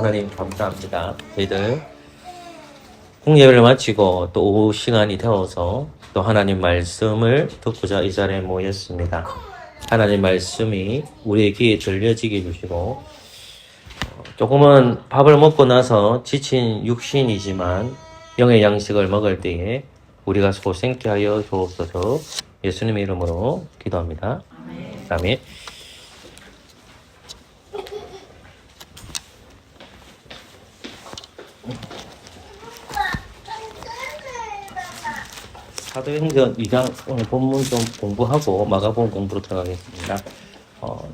하나님 감사합니다. 저희들 공예배를 마치고 또 오후 시간이 되어서 또 하나님 말씀을 듣고자 이 자리에 모였습니다. 하나님 말씀이 우리의 귀에 들려지게 해주시고 조금은 밥을 먹고 나서 지친 육신이지만 영의 양식을 먹을 때에 우리가 소생케 하여 주옵소서. 예수님의 이름으로 기도합니다. 아멘. 사도행전 2장 오늘 본문 좀 공부하고 마가복음 공부로 들어가겠습니다.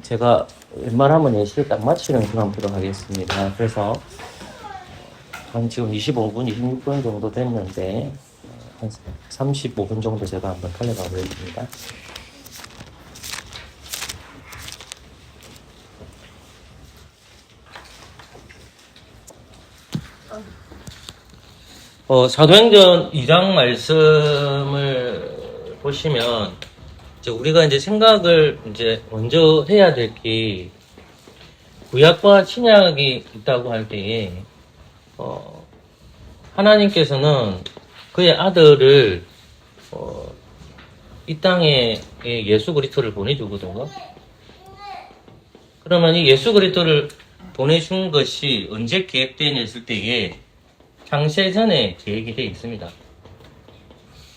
제가 웬만하면 예시를 딱 마치는 시간 보도록 하겠습니다. 그래서 한 지금 25분, 26분 정도 됐는데 한 35분 정도 제가 한번 달려가 보겠습니다. 사도행전 2장 말씀을 보시면 우리가 이제 생각을 이제 먼저 해야 될 게 구약과 신약이 있다고 할 때에 하나님께서는 그의 아들을 이 땅에 예수 그리스도를 보내주거든요. 그러면 이 예수 그리스도를 보내준 것이 언제 계획되어 있을 때에 창세 전에 계획이 되어 있습니다.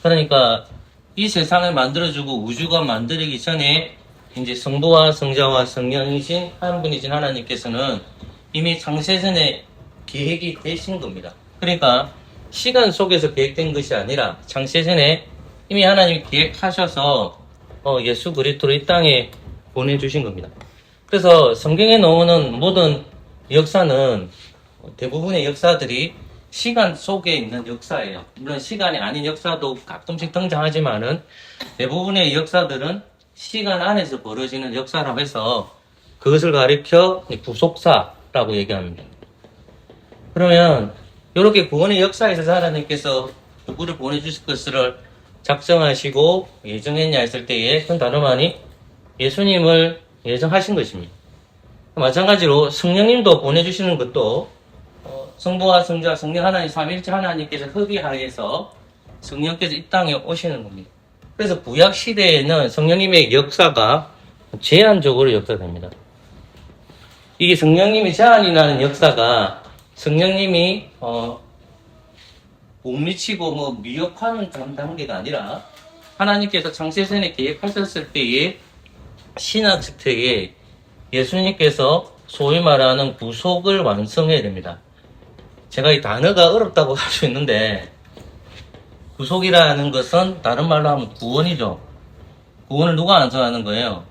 그러니까 이 세상을 만들어주고 우주가 만들기 전에 이제 성부와 성자와 성령이신 한 분이신 하나님께서는 이미 창세전에 계획이 되신 겁니다. 그러니까 시간 속에서 계획된 것이 아니라 창세전에 이미 하나님이 계획하셔서 예수 그리스도를 이 땅에 보내주신 겁니다. 그래서 성경에 나오는 모든 역사는 대부분의 역사들이 시간 속에 있는 역사예요. 물론 시간이 아닌 역사도 가끔씩 등장하지만은 대부분의 역사들은 시간 안에서 벌어지는 역사라고 해서 그것을 가리켜 구속사라고 얘기합니다. 그러면 이렇게 구원의 역사에서 하나님께서 누구를 보내주실 것을 작정하시고 예정했냐 했을 때에 그 다름아니 예수님을 예정하신 것입니다. 마찬가지로 성령님도 보내주시는 것도 성부와 성자, 성령 하나님, 삼위일체 하나님께서 협의하여서 성령께서 이 땅에 오시는 겁니다. 그래서 구약 시대에는 성령님의 역사가 제한적으로 역사됩니다. 이게 성령님이 제한이 나는 역사가 성령님이 못 미치고 미혹하는 단계가 아니라 하나님께서 창세전에 계획하셨을 때에 신학 시대에 예수님께서 소위 말하는 구속을 완성해야 됩니다. 제가 이 단어가 어렵다고 할 수 있는데 구속이라는 것은 다른 말로 하면 구원이죠. 구원을 누가 완성하는 거예요?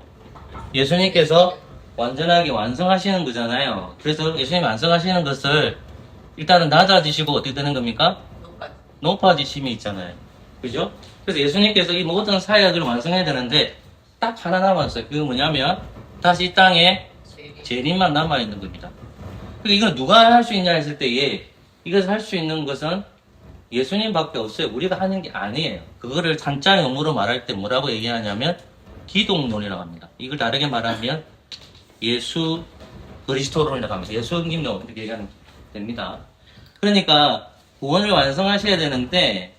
예수님께서 완전하게 완성하시는 거잖아요. 그래서 예수님이 완성하시는 것을 일단은 낮아지시고 어떻게 되는 겁니까? 높아지심이 있잖아요. 그죠? 그래서 예수님께서 이 모든 사역을 완성해야 되는데 딱 하나 남았어요. 그게 뭐냐면 다시 이 땅에 재림만 남아있는 겁니다. 이건 누가 할 수 있냐 했을 때에 이것을 할 수 있는 것은 예수님밖에 없어요. 우리가 하는 게 아니에요. 그거를 한자의 의무로 말할 때 뭐라고 얘기하냐면 기독론이라고 합니다. 이걸 다르게 말하면 예수 그리스도론이라고 합니다. 예수님론 이렇게 얘기하면 됩니다. 그러니까 구원을 완성하셔야 되는데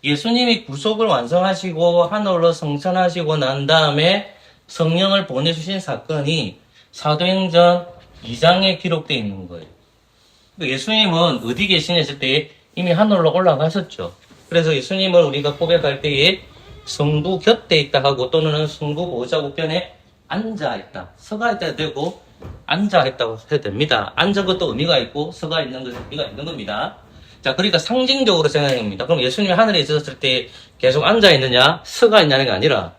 예수님이 구속을 완성하시고 하늘로 승천하시고 난 다음에 성령을 보내주신 사건이 사도행전 2장에 기록되어 있는 거예요. 예수님은 어디 계시냐 했을 때 이미 하늘로 올라가셨죠. 그래서 예수님을 우리가 고백할 때에 성부 곁에 있다 하고 또는 성부 보좌 우편에 앉아 있다. 서가 있다 되고 앉아 있다고 해도 됩니다. 앉은 것도 의미가 있고 서가 있는 것도 의미가 있는 겁니다. 자, 그러니까 상징적으로 생각합니다. 그럼 예수님이 하늘에 있었을 때 계속 앉아 있느냐, 서가 있냐는 게 아니라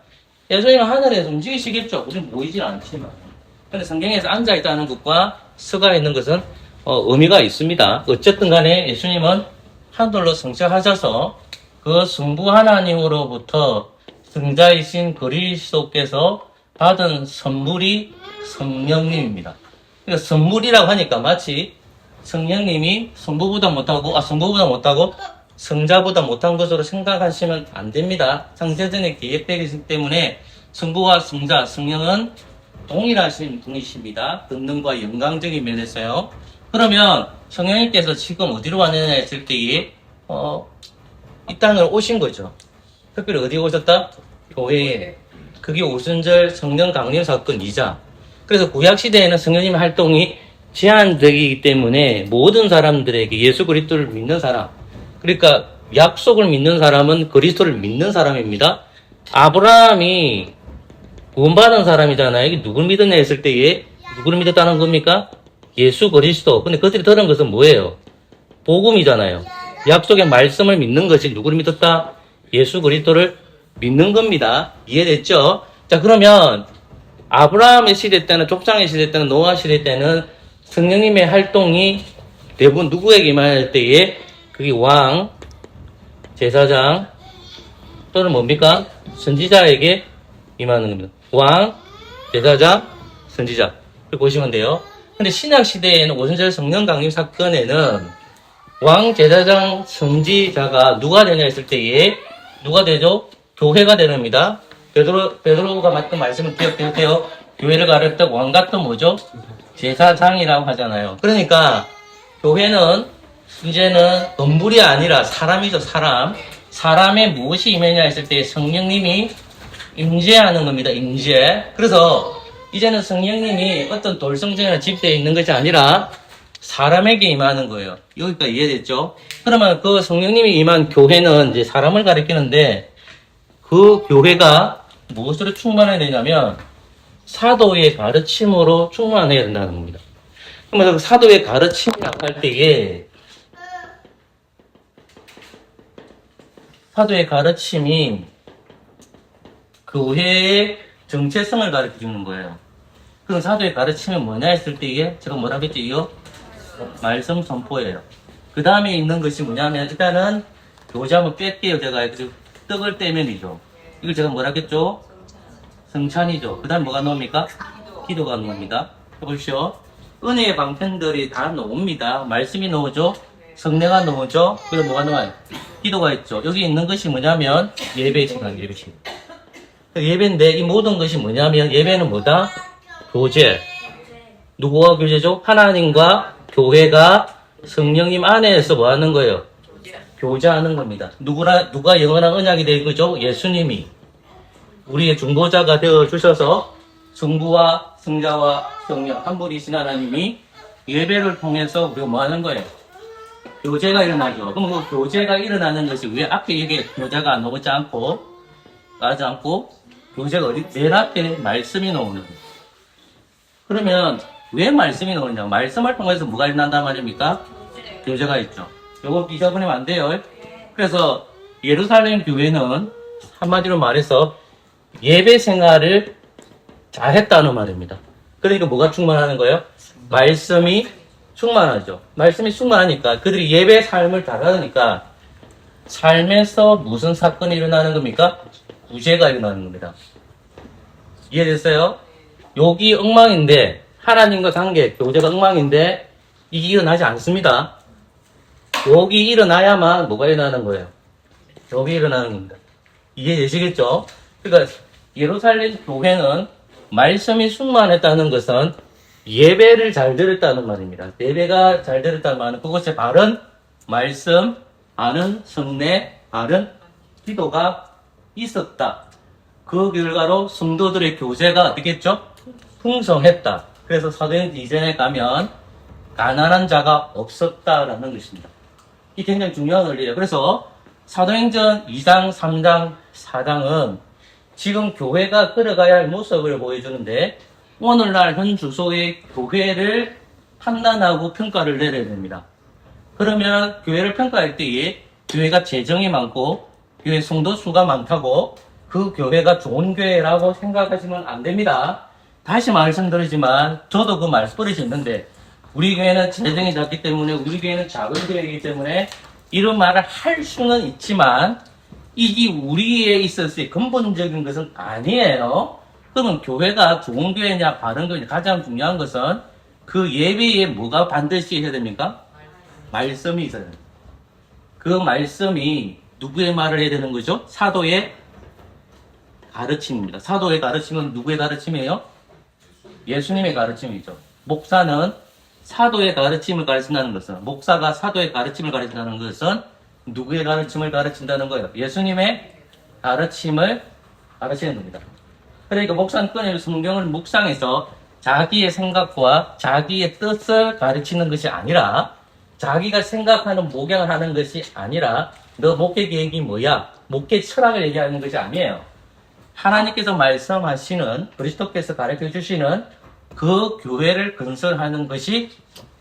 예수님은 하늘에서 움직이시겠죠. 우리는 보이진 않지만. 근데 성경에서 앉아 있다는 것과 서가 있는 것은 의미가 있습니다. 어쨌든 간에 예수님은 하늘로 승천하셔서 그 성부 하나님으로부터 성자이신 그리스도께서 받은 선물이 성령님입니다. 그러니까 선물이라고 하니까 마치 성령님이 성부보다 못하고 성자보다 못한 것으로 생각하시면 안 됩니다. 창세전에 계획되기 때문에 성부와 성자, 성령은 동일하신 분이십니다. 권능과 영광적인 면에서요. 그러면 성령님께서 지금 어디로 왔느냐 했을 때에 이 땅을 오신 거죠. 특별히 어디에 오셨다? 교회에. 그게 오순절 성령 강림 사건이자, 그래서 구약 시대에는 성령님의 활동이 제한적이기 때문에 모든 사람들에게 예수 그리스도를 믿는 사람, 그러니까 약속을 믿는 사람은 그리스도를 믿는 사람입니다. 아브라함이 구원받은 사람이잖아요. 이게 누굴 믿었냐 했을 때에 누구를 믿었다는 겁니까? 예수 그리스도. 근데 그들이 들은 것은 뭐예요? 복음이잖아요. 약속의 말씀을 믿는 것이 누구를 믿었다? 예수 그리스도를 믿는 겁니다. 이해됐죠? 자, 그러면 아브라함의 시대 때는, 족장의 시대 때는, 노아 시대 때는 성령님의 활동이 대부분 누구에게 임할 때에 그게 왕, 제사장 또는 뭡니까? 선지자에게 임하는 겁니다. 왕, 제사장, 선지자. 이렇게 보시면 돼요. 근데 신약 시대에는 오순절 성령 강림 사건에는 왕, 제사장, 선지자가 누가 되냐 했을 때에 누가 되죠? 교회가 되랍니다. 베드로가 맡은 말씀을 기억해요. 교회를 가르칠 때 왕과 또 뭐죠? 제사장이라고 하잖아요. 그러니까 교회는 이제는 건물이 아니라 사람이죠. 사람의 무엇이 임하냐 했을 때 성령님이 임재하는 겁니다. 임재. 그래서 이제는 성령님이 어떤 돌성전이나 집대에 있는 것이 아니라 사람에게 임하는 거예요. 여기까지 이해됐죠? 그러면 그 성령님이 임한 교회는 이제 사람을 가리키는데, 그 교회가 무엇으로 충만해야 되냐면 사도의 가르침으로 충만해야 된다는 겁니다. 그러면 그 사도의 가르침이라고 할 때에 사도의 가르침이 교회의 정체성을 가르쳐 주는 거예요. 그럼 사도의 가르침이 뭐냐 했을 때에 제가 뭐라 했죠? 이거 말씀 선포예요. 그 다음에 있는 것이 뭐냐면 일단은 교제 한번 뺄게요. 제가 떡을 떼면이죠. 이걸 제가 뭐라 했죠? 성찬이죠. 그 다음 뭐가 나옵니까? 기도가 나옵니다. 해보시오. 은혜의 방편들이 다 나옵니다. 말씀이 나오죠. 성례가 나오죠. 그리고 뭐가 나와요? 기도가 있죠. 여기 있는 것이 뭐냐면 예배 시간, 예배 시간. 예배인데 이 모든 것이 뭐냐면 예배는 뭐다? 교제. 누구와 교제죠? 하나님과 교회가 성령님 안에서 뭐 하는 거예요? 교제하는 겁니다. 누가 영원한 언약이 될 거죠? 예수님이 우리의 중보자가 되어 주셔서 성부와 성자와 성령 한 분이신 하나님이 예배를 통해서 우리가 뭐 하는 거예요? 교제가 일어나죠. 그럼 그 교제가 일어나는 것이 왜 앞에 여기 교제가 안 나오지 않고 교제가 어디? 맨 앞에 말씀이 나오는 거예요. 그러면 왜 말씀이 나오냐? 말씀을 통해서 뭐가 일어난단 말입니까? 교제가 있죠. 요거 잊어버리면 안 돼요. 그래서 예루살렘 교회는 한마디로 말해서 예배 생활을 잘했다는 말입니다. 그러니까 뭐가 충만하는 거예요? 말씀이 충만하죠. 말씀이 충만하니까 그들이 예배 삶을 잘하니까 삶에서 무슨 사건이 일어나는 겁니까? 구제가 일어나는 겁니다. 이해됐어요? 여기 엉망인데 하나님과 관계, 교제가 엉망인데 이게 일어나지 않습니다. 여기 일어나야만 뭐가 일어나는 거예요? 여기 일어나는 겁니다. 이해되시겠죠? 그러니까 예루살렘 교회는 말씀이 충만했다는 것은 예배를 잘 드렸다는 말입니다. 예배가 잘 드렸다는 말은 그것에 바른 말씀, 바른 성례, 바른 기도가 있었다. 그 결과로 성도들의 교제가 어떻게 했죠? 풍성했다. 그래서 사도행전 이전에 가면 가난한 자가 없었다라는 것입니다. 이 굉장히 중요한 원리예요. 그래서 사도행전 2장, 3장, 4장은 지금 교회가 걸어가야 할 모습을 보여주는데 오늘날 현 주소의 교회를 판단하고 평가를 내려야 됩니다. 그러면 교회를 평가할 때에 교회가 재정이 많고 교회 성도 수가 많다고 그 교회가 좋은 교회라고 생각하시면 안 됩니다. 다시 말씀드리지만 저도 그 말씀버릇이 있는데 우리 교회는 재정이 작기 때문에 우리 교회는 작은 교회이기 때문에 이런 말을 할 수는 있지만 이게 우리에 있어서의 근본적인 것은 아니에요. 그러면 교회가 좋은 교회냐 바른 교회냐 가장 중요한 것은 그 예배에 뭐가 반드시 해야 됩니까? 말씀이 있어야 됩니다. 그 말씀이 누구의 말을 해야 되는 거죠? 사도의 가르침입니다. 사도의 가르침은 누구의 가르침이에요? 예수님의 가르침이죠. 목사는 사도의 가르침을 가르친다는 것은, 목사가 사도의 가르침을 가르친다는 것은 누구의 가르침을 가르친다는 거예요? 예수님의 가르침을 가르치는 겁니다. 그러니까 목사는 끊임없이 성경을 묵상해서 자기의 생각과 자기의 뜻을 가르치는 것이 아니라, 자기가 생각하는 목양을 하는 것이 아니라, 너 목회 계획이 뭐야? 목회 철학을 얘기하는 것이 아니에요. 하나님께서 말씀하시는, 그리스도께서 가르쳐 주시는 그 교회를 건설하는 것이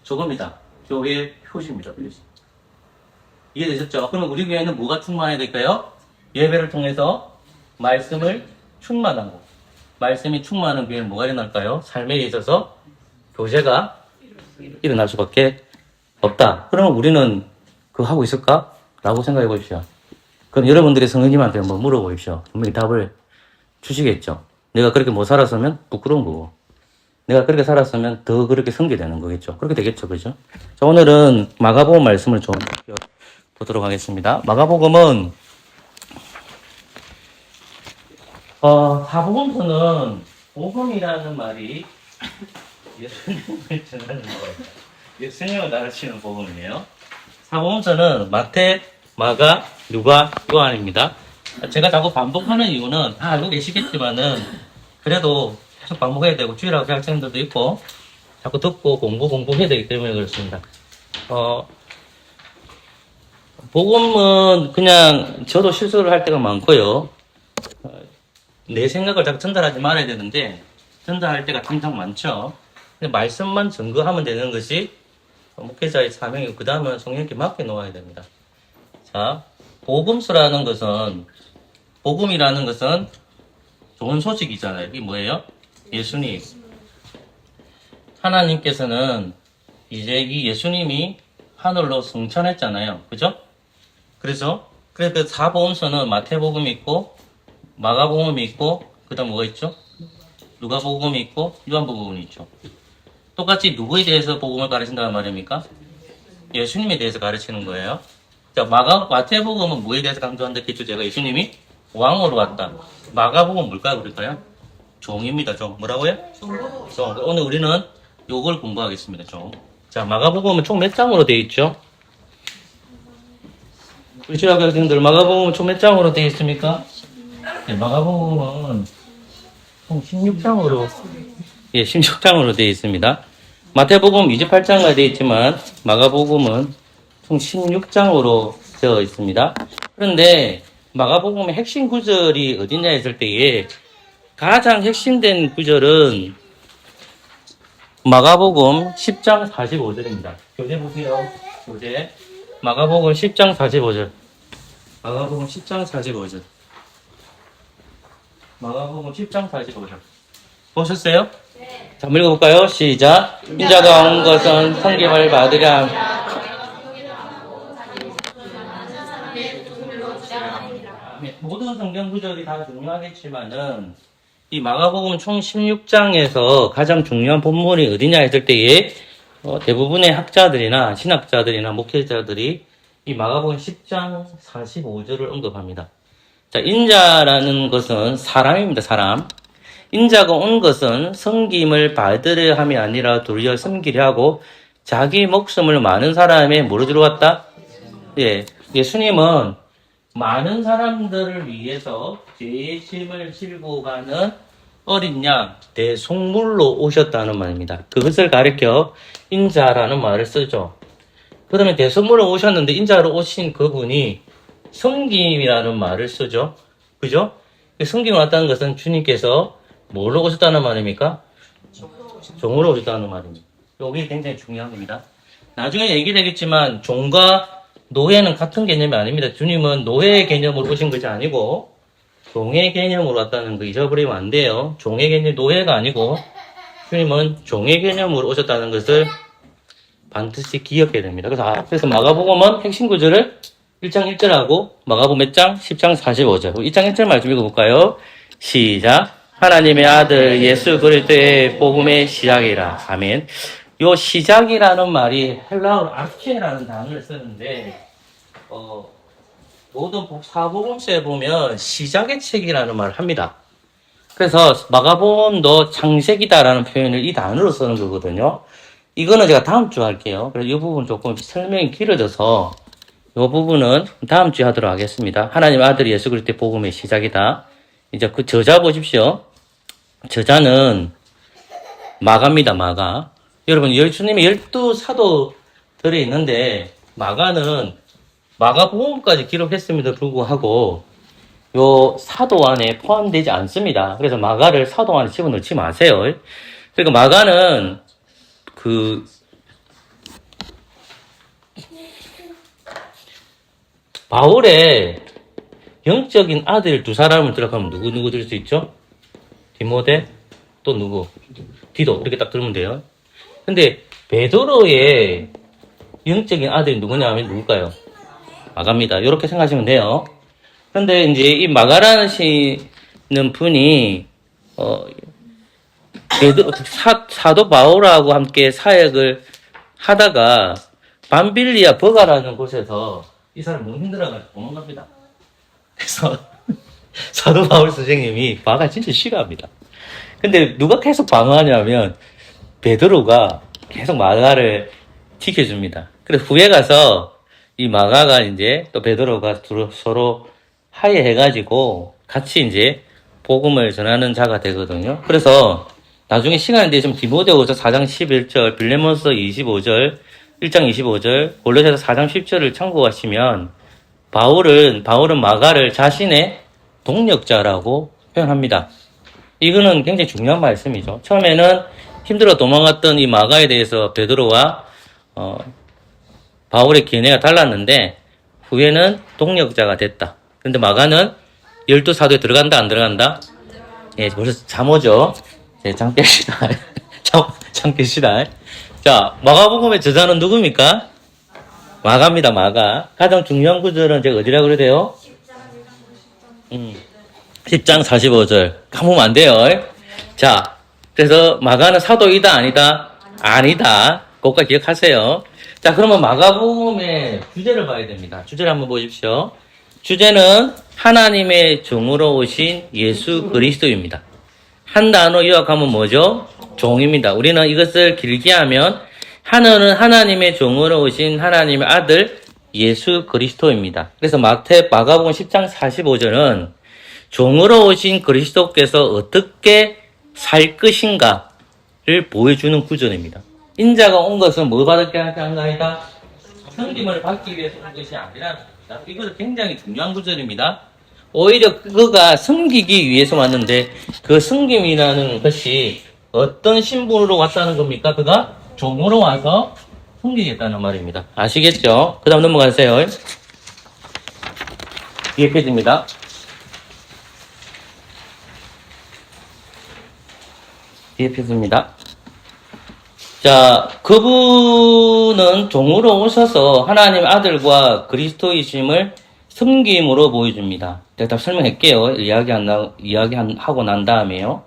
저겁니다. 교회의 표시입니다. 이해되셨죠? 그러면 우리 교회는 뭐가 충만해야 될까요? 예배를 통해서 말씀을 충만하고, 말씀이 충만한 교회는 뭐가 일어날까요? 삶에 있어서 교제가 일어날 수밖에 없다. 그러면 우리는 그거 하고 있을까? 라고 생각해 보십시오. 그럼 여러분들이 성령님한테 한번 물어보십시오. 분명히 답을 주시겠죠. 내가 그렇게 못 살았으면 부끄러운 거고, 내가 그렇게 살았으면 더 그렇게 섬기되는 거겠죠. 그렇게 되겠죠. 그죠? 자, 오늘은 마가복음 말씀을 좀 보도록 하겠습니다. 마가복음은, 사복음서는 복음이라는 말이 예수님을 전하는 거예요. 예수님을 가르치는 복음이에요. 사복음서는 마태, 마가, 누가, 요한입니다. 제가 자꾸 반복하는 이유는 다 알고 계시겠지만은, 그래도 계속 반복해야 되고, 주일학교 학생들도 있고, 자꾸 듣고 공부해야 되기 때문에 그렇습니다. 복음은 그냥 저도 실수를 할 때가 많고요. 내 생각을 자꾸 전달하지 말아야 되는데, 전달할 때가 항상 많죠. 근데 말씀만 증거하면 되는 것이 목회자의 사명이고, 그 다음은 성령님께 맡겨 놓아야 됩니다. 자, 복음서라는 것은, 복음이라는 것은 좋은 소식이잖아요. 이게 뭐예요? 예수님. 하나님께서는 이제 이 예수님이 하늘로 승천했잖아요. 그죠? 그래서 그 사복음서는 마태복음이 있고, 마가복음이 있고, 그 다음 뭐가 있죠? 누가복음이 있고, 요한복음이 있죠. 똑같이 누구에 대해서 복음을 가르친다는 말입니까? 예수님에 대해서 가르치는 거예요. 자, 마태복음은 뭐에 대해서 강조한다 했죠? 제가 예수님이 왕으로 왔다. 마가복음은 뭘까요? 그럴까요? 종입니다. 종. 뭐라고요? 종. 오늘 우리는 요걸 공부하겠습니다. 종. 자, 마가복음은 총 몇 장으로 되어 있죠? 우리 주일학교 학생들, 마가복음은 총 몇 장으로 되어 있습니까? 네, 마가복음은 총 16장으로, 16장으로 되어 있습니다. 마태복음 28장까지 되어 있지만, 마가복음은 총 16장으로 되어 있습니다. 그런데, 마가복음의 핵심 구절이 어디냐 했을 때에, 가장 핵심된 구절은 마가복음 10장 45절입니다. 교재 보세요. 교재. 마가복음 10장 45절. 마가복음 10장 45절. 마가복음 10장 45절. 보셨어요? 네. 자, 한번 읽어볼까요? 시작. 인자가 온 것은 성김을 받으랴. 모든 성경 구절이 다 중요하겠지만은, 이 마가복음 총 16장에서 가장 중요한 본문이 어디냐 했을 때에, 대부분의 학자들이나 신학자들이나 목회자들이 이 마가복음 10장 45절을 언급합니다. 자, 인자라는 것은 사람입니다. 사람. 인자가 온 것은 섬김을 받으려 함이 아니라 도리어 섬기려 하고, 자기 목숨을 많은 사람의 뭐로 주러 왔다? 예, 예수님은 많은 사람들을 위해서 죄의 짐을 지고 가는 어린 양, 대속물로 오셨다는 말입니다. 그것을 가리켜 인자라는 말을 쓰죠. 그 다음에 대속물로 오셨는데, 인자로 오신 그분이 섬김이라는 말을 쓰죠. 그죠? 섬김을 왔다는 것은 주님께서 뭘로 오셨다는 말입니까? 종으로 오셨다는 말입니다. 이게 굉장히 중요한 겁니다. 나중에 얘기되겠지만, 종과 노예는 같은 개념이 아닙니다. 주님은 노예의 개념으로 오신 것이 아니고 종의 개념으로 왔다는 거 잊어버리면 안 돼요. 종의 개념, 노예가 아니고 주님은 종의 개념으로 오셨다는 것을 반드시 기억해야 됩니다. 그래서 마가복음은 핵심 구절을 1장 1절하고 마가복음 몇 장? 10장 45절. 2장 1절 말씀 읽어볼까요? 시작. 하나님의 아들 예수 그리스도의 복음의 시작이라. 아멘. 요 시작이라는 말이 헬라어로 아케라는 단어를 쓰는데, 모든 사복음서에 보면 시작의 책이라는 말을 합니다. 그래서 마가복음도 창세기다라는 표현을 이 단어로 쓰는 거거든요. 이거는 제가 다음 주 할게요. 그래서 이 부분 조금 설명이 길어져서 이 부분은 다음 주에 하도록 하겠습니다. 하나님 아들 예수 그리스도의 복음의 시작이다. 이제 그 저자 보십시오. 저자는 마가입니다. 마가. 여러분 예수님이 12사도들이 있는데 마가는 마가복음까지 기록했음에도 불구하고 요 사도 안에 포함되지 않습니다. 그래서 마가를 사도 안에 집어넣지 마세요. 그러니까 마가는 바울의 영적인 아들 두 사람을 들어가면 누구 들 수 있죠? 디모데 또 누구? 디도 이렇게 딱 들으면 돼요. 근데 베드로의 영적인 아들이 누구냐 하면 누굴까요? 마가입니다. 이렇게 생각하시면 돼요. 그런데 이제 이 마가라는 분이 사도 바울하고 함께 사역을 하다가 밤빌리아 버가라는 곳에서 이 사람 너무 힘들어가지고 도망갑니다. 그래서 사도 바울 선생님이 마가 진짜 싫어합니다. 근데 누가 계속 방어하냐면 베드로가 계속 마가를 지켜줍니다. 그래서 후에 가서 이 마가가 이제 또 베드로가 서로 화해해가지고 같이 이제 복음을 전하는 자가 되거든요. 그래서 나중에 시간이 되시면 디모데후서 4장 11절, 빌레몬서 25절, 1장 25절, 골로새서 4장 10절을 참고하시면 바울은 마가를 자신의 동력자라고 표현합니다. 이거는 굉장히 중요한 말씀이죠. 처음에는 힘들어 도망갔던 이 마가에 대해서 베드로와 바울의 견해가 달랐는데 후에는 동력자가 됐다. 그런데 마가는 12사도에 들어간다 안 들어간다? 예, 벌써 잠오죠. 네, 잠 깹시다. 잠 깹시다. 자, 마가복음의 저자는 누굽니까? 마가입니다. 마가. 가장 중요한 구절은 제가 어디라고 그래야 돼요? 10장 45절. 까먹으면 안 돼요. 자, 그래서 마가는 사도이다 아니다? 아니다. 그것까지 기억하세요. 자, 그러면 마가복음의 주제를 봐야 됩니다. 주제를 한번 보십시오. 주제는 하나님의 종으로 오신 예수 그리스도입니다. 한 단어 요약하면 뭐죠? 종입니다. 우리는 이것을 길게 하면 하나는 하나님의 종으로 오신 하나님의 아들 예수 그리스도입니다. 그래서 마가복음 10장 45절은 종으로 오신 그리스도께서 어떻게 살 것인가를 보여주는 구절입니다. 인자가 온 것은 뭘 받기 위해서 한 것이다? 섬김을 받기 위해서 온 것이 아니라는 겁니다. 이것은 굉장히 중요한 구절입니다. 오히려 그가 섬기기 위해서 왔는데 그 섬김이라는 것이 어떤 신분으로 왔다는 겁니까? 그가 종으로 와서 섬기겠다는 말입니다. 아시겠죠? 그 다음 넘어가세요. 뒤에 페이지입니다. 뒤에 페이지입니다. 자, 그분은 종으로 오셔서 하나님 아들과 그리스도이심을 섬김으로 보여줍니다. 제가 다 설명할게요. 이야기하고 난 다음에요.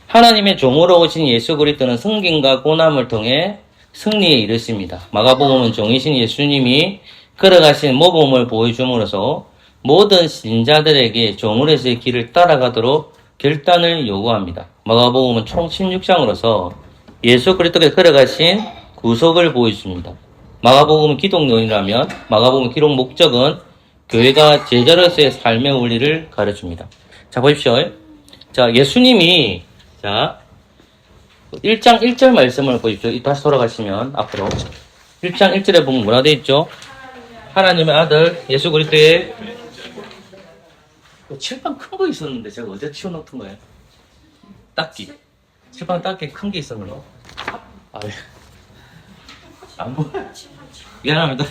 하나님의 종으로 오신 예수 그리스도는 섬김과 고난을 통해 승리에 이르십니다. 마가복음은 종이신 예수님이 걸어가신 모범을 보여줌으로써 모든 신자들에게 종으로서의 길을 따라가도록 결단을 요구합니다. 마가복음은 총 16장으로서 예수 그리스도께서 걸어가신 구속을 보여줍니다. 마가복음은 기독론이라면 마가복음 기록 목적은 교회가 제자로서의 삶의 원리를 가르칩니다. 자, 보십시오. 자, 예수님이, 자, 1장 1절 말씀을 보십시오. 다시 돌아가시면, 앞으로. 1장 1절에 보면 뭐라 되어 있죠? 하나님의 아들, 예수 그리스도의 칠판 큰 거 있었는데, 제가 어제 치워놓던 거예요. 딱기. 칠판 딱기 큰 게 있었는데. 아, 예. 안 보여. 미안합니다.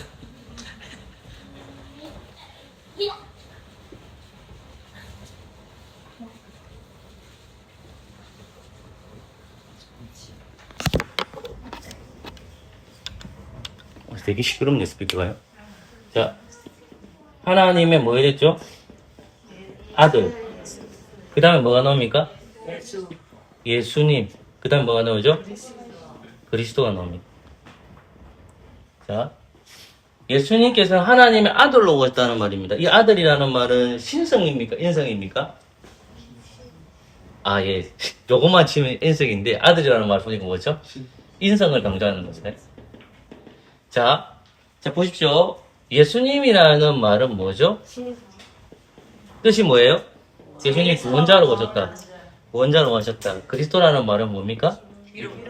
되게 시끄럽네, 스피커가요. 자, 하나님의 뭐 이랬죠? 아들. 그 다음에 뭐가 나옵니까? 예수님. 그 다음에 뭐가 나오죠? 그리스도가 나옵니다. 자, 예수님께서는 하나님의 아들로 오셨다는 말입니다. 이 아들이라는 말은 신성입니까? 인성입니까? 아, 예. 요것만 치면 인성인데, 아들이라는 말 보니까 뭐죠? 인성을 강조하는 것을. 자, 보십시오. 예수님이라는 말은 뭐죠? 뜻이 뭐예요? 예수님이 구원자로 오셨다. 구원자로 오셨다. 그리스도라는 말은 뭡니까?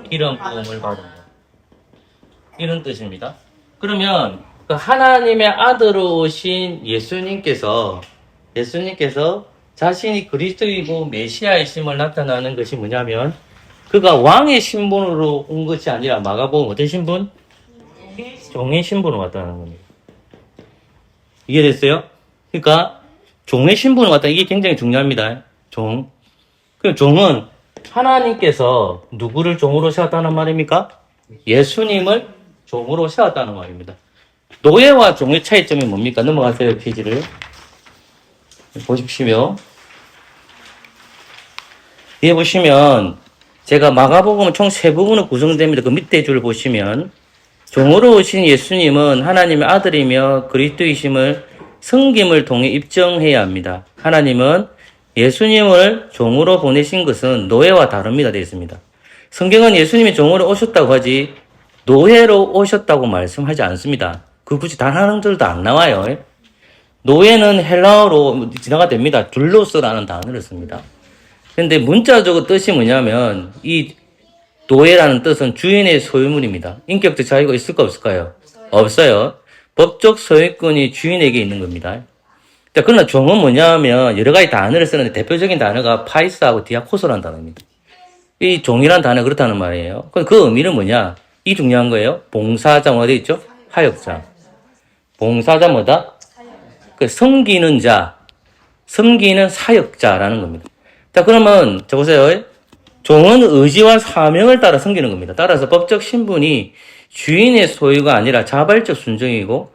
기름 부음을 받은 것. 이런 뜻입니다. 그러면 그 하나님의 아들로 오신 예수님께서 자신이 그리스도이고 메시아이심을 나타나는 것이 뭐냐면 그가 왕의 신분으로 온 것이 아니라 마가복음 어떤 신분? 종의 신분으로 왔다는 겁니다. 이해됐어요? 그러니까 종의 신분으로 왔다. 이게 굉장히 중요합니다. 종. 그 종은 하나님께서 누구를 종으로 세웠다는 말입니까? 예수님을 종으로 세웠다는 말입니다. 노예와 종의 차이점이 뭡니까? 넘어가세요, 페이지를. 보십시오. 뒤에 보시면 제가 마가복음은 총 3부분으로 구성됩니다. 그 밑에 줄 보시면 종으로 오신 예수님은 하나님의 아들이며 그리스도이심을 성김을 통해 입증해야 합니다. 하나님은 예수님을 종으로 보내신 것은 노예와 다릅니다. 되어 있습니다. 성경은 예수님이 종으로 오셨다고 하지 노예로 오셨다고 말씀하지 않습니다. 그 굳이 단 한 절도 안 나와요. 노예는 헬라어로 지나가 됩니다. 둘로스라는 단어를 씁니다. 근데 문자적으로 뜻이 뭐냐면 이 노예라는 뜻은 주인의 소유물입니다. 인격적 자유가 있을까 없을까요? 없어요. 법적 소유권이 주인에게 있는 겁니다. 자, 그러나 종은 뭐냐면 여러 가지 단어를 쓰는데 대표적인 단어가 파이스하고 디아코소라는 단어입니다. 이 종이라는 단어가 그렇다는 말이에요. 그 의미는 뭐냐? 이 중요한 거예요. 봉사자 뭐가 있죠? 사역자. 봉사자 뭐다? 그 섬기는 자, 섬기는 사역자라는 겁니다. 자, 그러면 자 보세요. 종은 의지와 사명을 따라 섬기는 겁니다. 따라서 법적 신분이 주인의 소유가 아니라 자발적 순종이고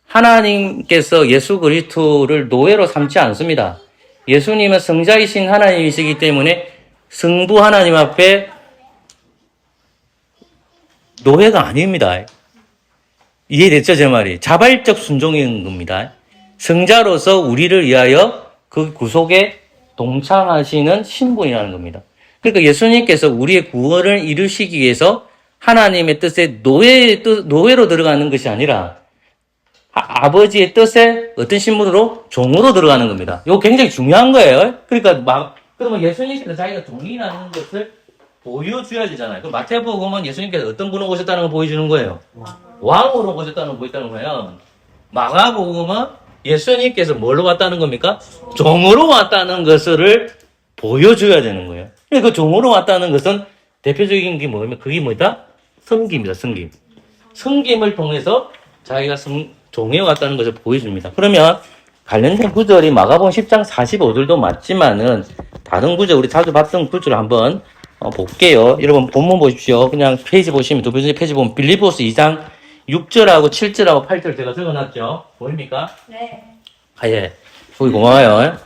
하나님께서 예수 그리스도를 노예로 삼지 않습니다. 예수님은 성자이신 하나님이시기 때문에 성부 하나님 앞에 노예가 아닙니다. 이해됐죠, 제 말이? 자발적 순종인 겁니다. 성자로서 우리를 위하여 그 구속에 동참하시는 신분이라는 겁니다. 그러니까 예수님께서 우리의 구원을 이루시기 위해서 하나님의 뜻에 노예로 들어가는 것이 아니라 아버지의 뜻에 어떤 신분으로? 종으로 들어가는 겁니다. 이거 굉장히 중요한 거예요. 그러니까 그러면 예수님께서 자기가 종이라는 것을 보여줘야 되잖아요. 그 마태복음은 예수님께서 어떤 분으로 오셨다는 걸 보여주는 거예요. 왕으로 오셨다는 걸 보여주는 거예요. 마가복음은 예수님께서 뭘로 왔다는 겁니까? 종으로 왔다는 것을 보여줘야 되는 거예요. 그 종으로 왔다는 것은 대표적인 게 뭐냐면 그게 뭐다? 섬김입니다. 섬김. 섬김을 통해서 자기가 종에 왔다는 것을 보여줍니다. 그러면 관련된 구절이 마가복음 10장 45절도 맞지만은 다른 구절 우리 자주 봤던 구절을 한번 볼게요. 여러분 본문 보십시오. 그냥 페이지 보시면 두 번째 페이지 보면 빌립보스 2장 6절하고 7절하고 8절 제가 적어놨죠. 보입니까? 네. 아, 예. 보기 고마워요.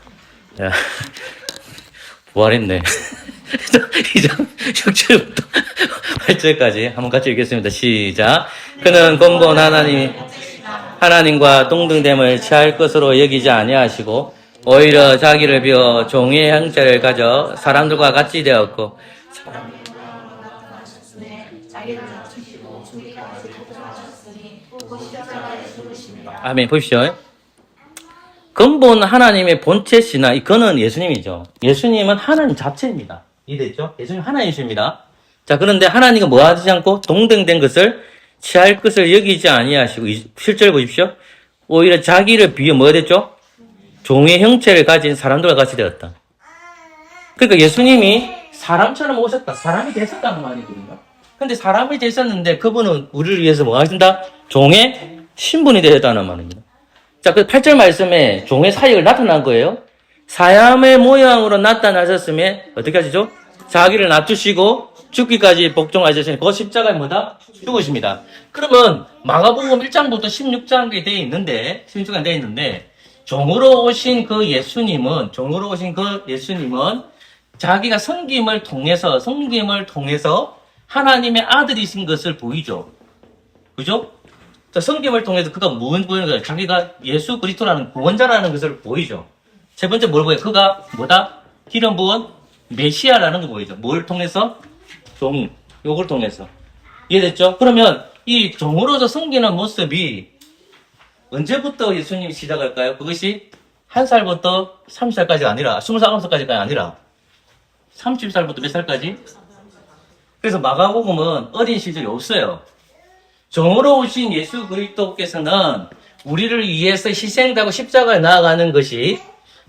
야, 부활했네. 2장 6절부터 8절까지 한번 같이 읽겠습니다. 시작. 그는 근본 하나님과 동등됨을 취할 것으로 여기지 아니하시고 오히려 자기를 비워 종의 형체를 가져 사람들과 같이 되었고 아멘. 보십시오. 근본 하나님의 본체시나 이거는 예수님이죠. 예수님은 하나님 자체입니다. 이해됐죠? 예수님 하나님이십니다. 자, 그런데 하나님은 뭐 하지 않고 동등된 것을 취할 것을 여기지 아니하시고 7절 보십시오. 오히려 자기를 비워 뭐가 됐죠? 종의 형체를 가진 사람들과 같이 되었다. 그러니까 예수님이 사람처럼 오셨다. 사람이 되셨다는 말이거든요. 근데 사람이 되셨는데 그분은 우리를 위해서 뭐 하신다? 종의 신분이 되었다는 말입니다. 자, 그 8절 말씀에 종의 사역을 나타난 거예요. 사람의 모양으로 나타나셨으면 어떻게 하시죠? 자기를 낮추시고 죽기까지 복종하셨으니 그 십자가에 뭐다? 죽으십니다. 그러면 마가복음 1장부터 16장에 되어 있는데 16장에 되어 있는데 종으로 오신 그 예수님은 자기가 섬김을 통해서 하나님의 아들이신 것을 보이죠. 그죠? 자, 섬김을 통해서 그가 뭘 보이는 거예요? 자기가 예수 그리스도라는 구원자라는 것을 보이죠. 세 번째 뭘 보여요? 그가 뭐다? 기름 부은 메시아라는 거 보이죠. 뭘 통해서? 종. 요걸 통해서. 이해됐죠? 그러면 이 종으로서 섬기는 모습이 언제부터 예수님이 시작할까요? 그것이 1살부터 30살까지가 아니라 20살, 9살까지가 아니라 30살부터 몇 살까지? 그래서 마가복음은 어린 시절이 없어요. 종으로 오신 예수 그리스도께서는 우리를 위해서 희생하고 십자가에 나아가는 것이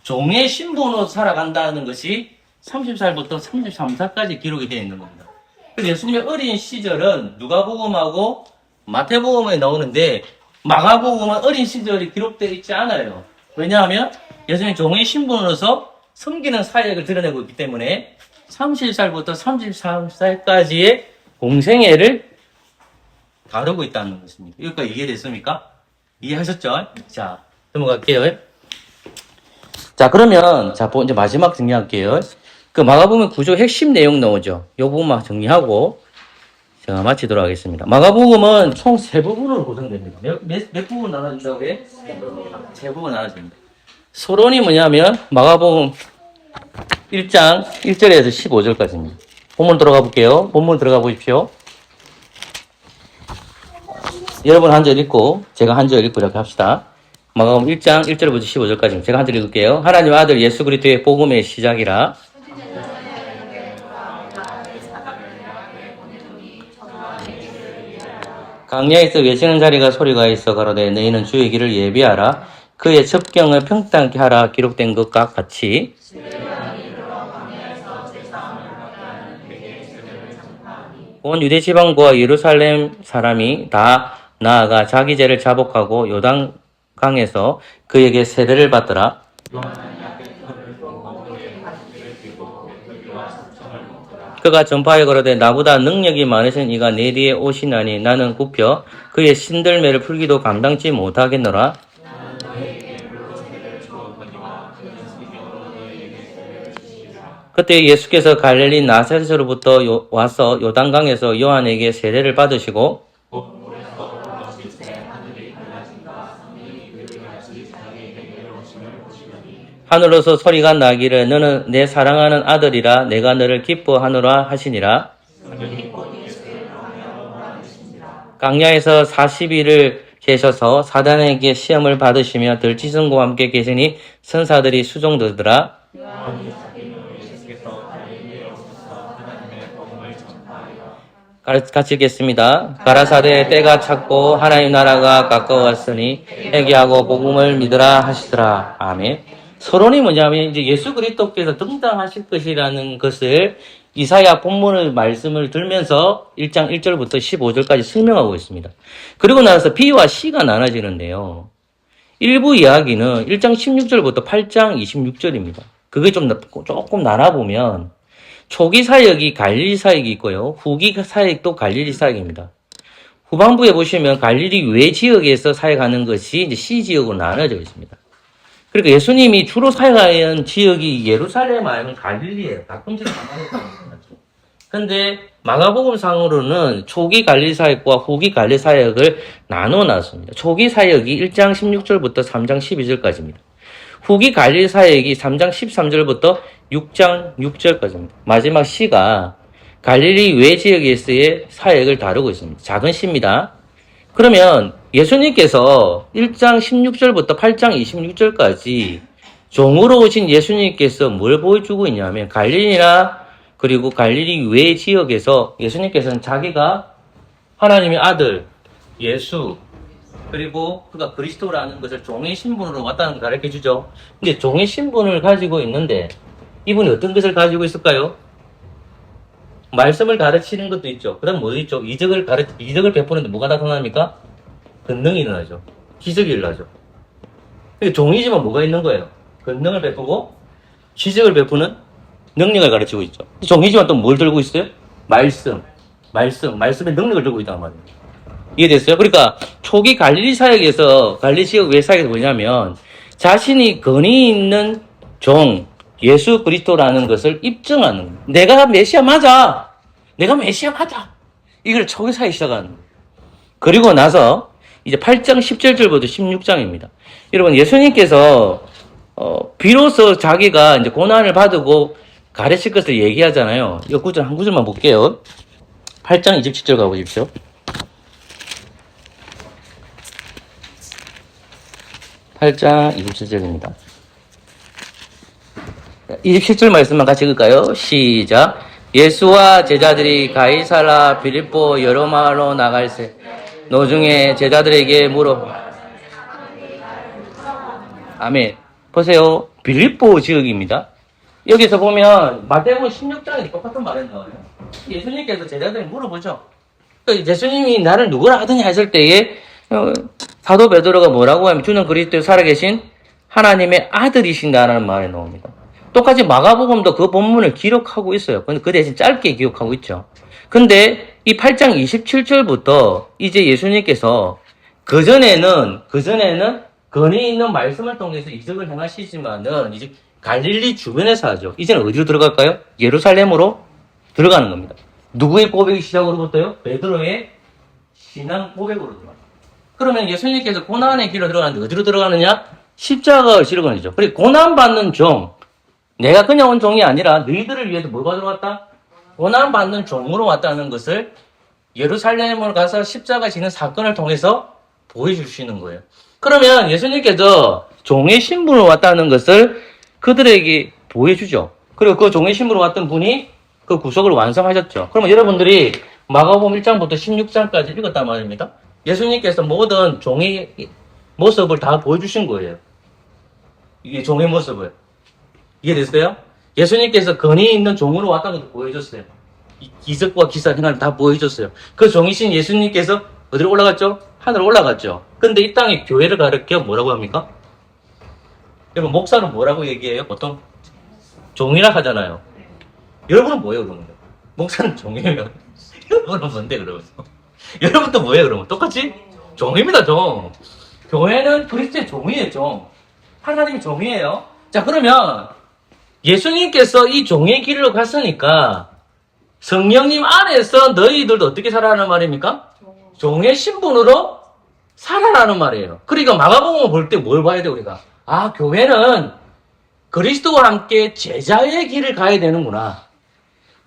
종의 신분으로 살아간다는 것이 30살부터 33살까지 기록이 되어 있는 겁니다. 그래서 예수님의 어린 시절은 누가복음하고 마태복음에 나오는데 마가복음은 어린 시절이 기록되어 있지 않아요. 왜냐하면 예수님이 종의 신분으로서 섬기는 사역을 드러내고 있기 때문에 30살부터 33살까지의 공생애를 다루고 있다는 것입니다. 여기까지 이해됐습니까? 이해하셨죠? 자, 넘어갈게요. 자, 그러면, 자, 이제 마지막 정리할게요. 그 마가복음 구조 핵심 내용 나오죠. 이 부분만 정리하고, 제가 마치도록 하겠습니다. 마가복음은 총 3부분으로 구성됩니다. 몇 부분 나눠진다고 해? 3부분 나눠집니다. 서론이 뭐냐면, 마가복음 1장 1절에서 15절까지입니다. 본문 들어가 볼게요. 본문 들어가 보십시오. 여러분 한 절 읽고 제가 한 절 읽고 이렇게 합시다. 마가복음 1장 1절부터 15절까지 제가 한 절 읽을게요. 하나님 아들 예수 그리스도의 복음의 시작이라. 강야에서 외치는 자리가 소리가 있어 가로되 너희는 주의 길을 예비하라. 그의 첩경을 평탄케 하라. 기록된 것과 같이. 온 유대 지방과 예루살렘 사람이 다 나아가 자기 죄를 자복하고 요단강에서 그에게 세례를 받더라. 그가 전파하여 가로되 나보다 능력이 많으신 이가 내 뒤에 오시나니 나는 굽혀 그의 신들매를 풀기도 감당치 못하겠노라. 그때 예수께서 갈릴리 나사렛으로부터 와서 요단강에서 요한에게 세례를 받으시고 하늘로서 소리가 나기를 너는 내 사랑하는 아들이라 내가 너를 기뻐하노라 하시니라. 강야에서 40일을 계셔서 사단에게 시험을 받으시며 들짐승과 함께 계시니 선사들이 수종되더라. 같이 읽겠습니다. 가라사대 때가 찼고 하나님 나라가 가까웠으니 회개하고 복음을 믿으라 하시더라. 아멘. 서론이 뭐냐면 이제 예수 그리스도께서 등장하실 것이라는 것을 이사야 본문의 말씀을 들면서 1장 1절부터 15절까지 설명하고 있습니다. 그리고 나서 B와 C가 나눠지는데요. 일부 이야기는 1장 16절부터 8장 26절입니다. 그게 조금 나눠보면 초기 사역이 갈릴리 사역이 있고요. 후기 사역도 갈릴리 사역입니다. 후반부에 보시면 갈릴리 외 지역에서 사역하는 것이 이제 C 지역으로 나눠져 있습니다. 그러니까 예수님이 주로 사역하는 지역이 예루살렘 아니면 갈릴리예요. 가끔씩 나눠집니다. 근데 마가복음상으로는 초기 갈릴리 사역과 후기 갈릴리 사역을 나눠 놨습니다. 초기 사역이 1장 16절부터 3장 12절까지입니다. 후기 갈릴리 사역이 3장 13절부터 6장 6절까지입니다. 마지막 C가 갈릴리 외 지역에서의 사역을 다루고 있습니다. 작은 C입니다. 그러면 예수님께서 1장 16절부터 8장 26절까지 종으로 오신 예수님께서 뭘 보여주고 있냐면 갈릴리나 그리고 갈릴리 외 지역에서 예수님께서는 자기가 하나님의 아들 예수 그리고 그가 그리스도라는 것을 종의 신분으로 왔다는 걸 가르쳐 주죠. 근데 종의 신분을 가지고 있는데 이분이 어떤 것을 가지고 있을까요? 말씀을 가르치는 것도 있죠. 그다음 뭐 있죠? 이적을 베푸는데 뭐가 나타납니까? 권능이 일어나죠. 기적이 일어나죠. 종이지만 뭐가 있는 거예요? 권능을 베푸고 기적을 베푸는 능력을 가르치고 있죠. 종이지만 또 뭘 들고 있어요? 말씀의 능력을 들고 있단 말이에요. 이해됐어요? 그러니까 초기 갈릴리 사역에서 갈릴리 지역 외 사역에서 뭐냐면 자신이 권위 있는 종 예수 그리스도라는 것을 입증하는 거예요. 내가 메시아 맞아. 이걸 초기 사역이 시작하는 거예요. 그리고 나서 이제 8장 17절부터 16장입니다. 여러분 예수님께서 비로소 자기가 이제 고난을 받고 가르칠 것을 얘기하잖아요. 이 구절 한 구절만 볼게요. 8장 27절 가보십시오. 8장 27절입니다. 27절 말씀만 같이 읽을까요? 시작. 예수와 제자들이 가이사라 빌립보 여러 마을로 나갈새 노중에 제자들에게 물어. 아멘. 보세요. 빌립보 지역입니다. 여기서 보면 마태복음 16장에 똑같은 말이 나와요. 예수님께서 제자들이 물어보죠. 예수님이 나를 누구라 하더냐 했을 때에 사도 베드로가 뭐라고 하면 주는 그리스도에 살아계신 하나님의 아들이신다라는 말이 나옵니다. 똑같이 마가복음도 그 본문을 기록하고 있어요. 근데 그 대신 짧게 기록하고 있죠. 근데 이 8장 27절부터 이제 예수님께서 그전에는 건의 있는 말씀을 통해서 이적을 행하시지만은 이제 갈릴리 주변에서 하죠. 이제는 어디로 들어갈까요? 예루살렘으로 들어가는 겁니다. 누구의 고백이 시작으로부터요? 베드로의 신앙 고백으로 들어갑니다. 그러면 예수님께서 고난의 길로 들어가는데 어디로 들어가느냐? 십자가를 지러 가죠. 그리고 고난받는 종, 내가 그냥 온 종이 아니라 너희들을 위해서 뭘 받으러 왔다? 고난받는 종으로 왔다는 것을 예루살렘으로 가서 십자가 지는 사건을 통해서 보여주시는 거예요. 그러면 예수님께서 종의 신분으로 왔다는 것을 그들에게 보여주죠. 그리고 그 종의 신분으로 왔던 분이 그 구속을 완성하셨죠. 그러면 여러분들이 마가복음 1장부터 16장까지 읽었단 말입니다. 예수님께서 모든 종의 모습을 다 보여주신 거예요. 이 종의 모습을. 이해됐어요? 예수님께서 건의 있는 종으로 왔다는 것도 보여줬어요. 기적과 기사 행을 다 보여줬어요. 그 종이신 예수님께서 어디로 올라갔죠? 하늘로 올라갔죠. 근데 이 땅에 교회를 가르쳐 뭐라고 합니까? 여러분, 목사는 뭐라고 얘기해요? 보통 종이라 하잖아요. 여러분은 뭐예요, 그러면? 목사는 종이에요. 여러분은 뭔데, 그러면? 여러분도 뭐예요, 그러면? 똑같이? 종입니다, 종. 교회는 그리스도의 종이에요, 종. 하나님이 종이에요. 자, 그러면 예수님께서 이 종의 길로 갔으니까 성령님 안에서 너희들도 어떻게 살아라는 말입니까? 종의 신분으로 살아라는 말이에요. 그러니까 마가복음을 볼 때 뭘 봐야 돼, 우리가? 아, 교회는 그리스도와 함께 제자의 길을 가야 되는구나.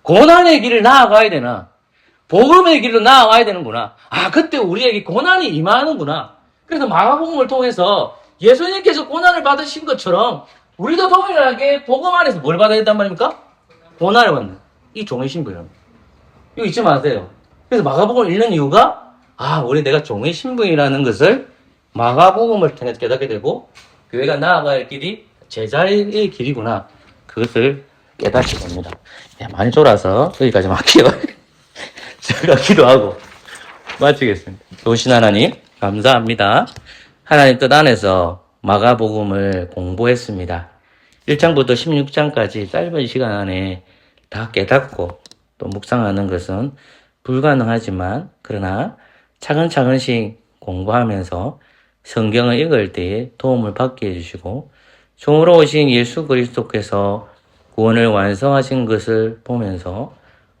고난의 길을 나아가야 되나. 복음의 길로 나아가야 되는구나. 아, 그때 우리에게 고난이 임하는구나. 그래서 마가복음을 통해서 예수님께서 고난을 받으신 것처럼 우리도 동일하게 복음 안에서 뭘 받아야 된단 말입니까? 고난을 받는. 이 종의 신분이에요. 이거 잊지 마세요. 그래서 마가복음을 읽는 이유가 우리 내가 종의 신분이라는 것을 마가복음을 통해서 깨닫게 되고 교회가 나아갈 길이 제자의 길이구나. 그것을 깨닫게 됩니다. 많이 졸아서 여기까지만 할게요. 제가 기도하고 마치겠습니다. 좋으신 하나님 감사합니다. 하나님 뜻 안에서 마가복음을 공부했습니다. 1장부터 16장까지 짧은 시간 안에 다 깨닫고 또 묵상하는 것은 불가능하지만 그러나 차근차근씩 공부하면서 성경을 읽을 때에 도움을 받게 해주시고 종으로 오신 예수 그리스도께서 구원을 완성하신 것을 보면서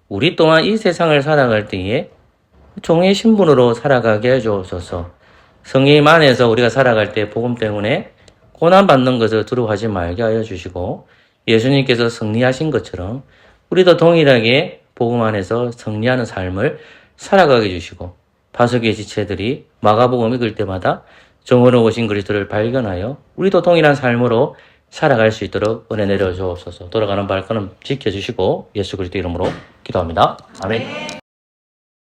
우리 또한 이 세상을 살아갈 때에 종의 신분으로 살아가게 해주옵소서. 성령 안에서 우리가 살아갈 때 복음 때문에 고난받는 것을 두려워하지 말게 하여 주시고 예수님께서 승리하신 것처럼 우리도 동일하게 복음 안에서 승리하는 삶을 살아가게 해주시고 파수기의 지체들이 마가복음 읽을 때마다 종으로 오신 그리스도를 발견하여 우리도 동일한 삶으로 살아갈 수 있도록 은혜 내려 주옵소서. 돌아가는 발걸음 지켜주시고 예수 그리스도 이름으로 기도합니다. 아멘.